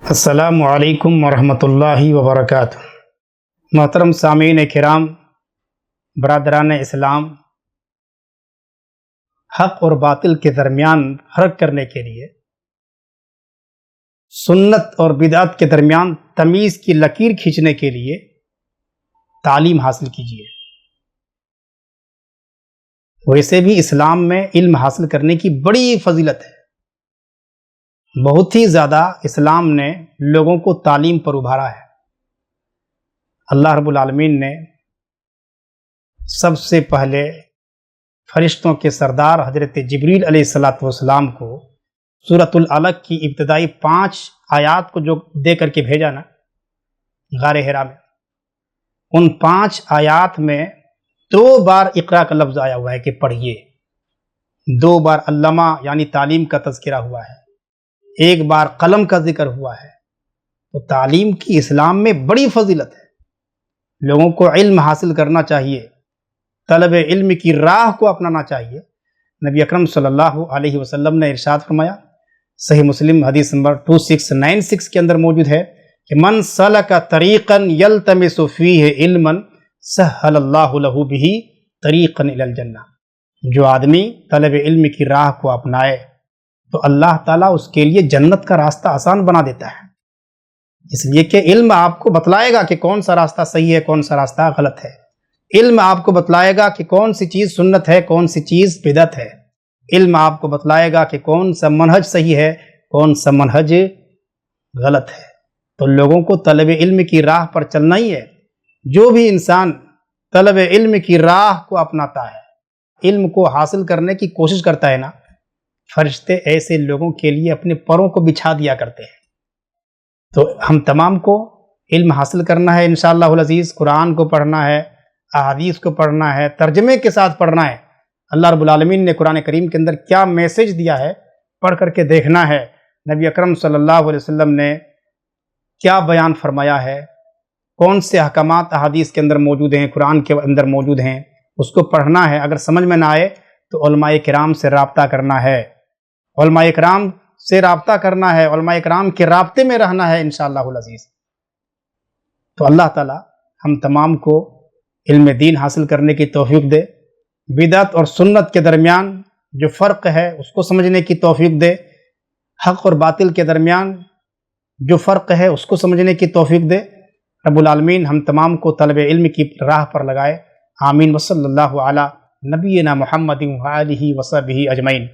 السلام علیکم ورحمۃ اللہ وبرکاتہ۔ محترم سامعین کرام، برادران اسلام، حق اور باطل کے درمیان فرق کرنے کے لیے، سنت اور بدعت کے درمیان تمیز کی لکیر کھینچنے کے لیے تعلیم حاصل کیجیے۔ ویسے بھی اسلام میں علم حاصل کرنے کی بڑی فضیلت ہے، بہت ہی زیادہ اسلام نے لوگوں کو تعلیم پر ابھارا ہے۔ اللہ رب العالمین نے سب سے پہلے فرشتوں کے سردار حضرت جبریل علیہ السلام کو سورۃ العلق کی ابتدائی 5 آیات کو جو دے کر کے بھیجا نا غار حرا میں، ان 5 آیات میں 2 بار اقرا کا لفظ آیا ہوا ہے کہ پڑھیے، 2 بار علامہ یعنی تعلیم کا تذکرہ ہوا ہے، 1 بار قلم کا ذکر ہوا ہے۔ تو تعلیم کی اسلام میں بڑی فضیلت ہے، لوگوں کو علم حاصل کرنا چاہیے، طلب علم کی راہ کو اپنانا چاہیے۔ نبی اکرم صلی اللہ علیہ وسلم نے ارشاد فرمایا، صحیح مسلم حدیث نمبر 2696 کے اندر موجود ہے کہ من سلک طریقا یلتمس فیہ علما سہل اللہ لہ بہ طریقا الی الجنہ، جو آدمی طلب علم کی راہ کو اپنائے تو اللہ تعالیٰ اس کے لیے جنت کا راستہ آسان بنا دیتا ہے، اس لیے کہ علم آپ کو بتلائے گا کہ کون سا راستہ صحیح ہے، کون سا راستہ غلط ہے۔ علم آپ کو بتلائے گا کہ کون سی چیز سنت ہے، کون سی چیز بدعت ہے۔ علم آپ کو بتلائے گا کہ کون سا منہج صحیح ہے، کون سا منہج غلط ہے۔ تو لوگوں کو طلب علم کی راہ پر چلنا ہی ہے۔ جو بھی انسان طلب علم کی راہ کو اپناتا ہے، علم کو حاصل کرنے کی کوشش کرتا ہے نا، فرشتے ایسے لوگوں کے لیے اپنے پروں کو بچھا دیا کرتے ہیں۔ تو ہم تمام کو علم حاصل کرنا ہے انشاءاللہ العزیز، قرآن کو پڑھنا ہے، احادیث کو پڑھنا ہے، ترجمے کے ساتھ پڑھنا ہے۔ اللہ رب العالمین نے قرآن کریم کے اندر کیا میسج دیا ہے پڑھ کر کے دیکھنا ہے، نبی اکرم صلی اللہ علیہ وسلم نے کیا بیان فرمایا ہے، کون سے احکامات احادیث کے اندر موجود ہیں، قرآن کے اندر موجود ہیں، اس کو پڑھنا ہے۔ اگر سمجھ میں نہ آئے تو علماء کرام سے رابطہ کرنا ہے، علماء کرام سے رابطہ کرنا ہے، علماء کرام کے رابطے میں رہنا ہے انشاءاللہ العزیز۔ تو اللہ تعالی ہم تمام کو علم دین حاصل کرنے کی توفیق دے، بدعت اور سنت کے درمیان جو فرق ہے اس کو سمجھنے کی توفیق دے، حق اور باطل کے درمیان جو فرق ہے اس کو سمجھنے کی توفیق دے۔ رب العالمین ہم تمام کو طلب علم کی راہ پر لگائے، آمین۔ وصلی اللہ علی نبینا محمد وآلہ وصحبہ اجمعین۔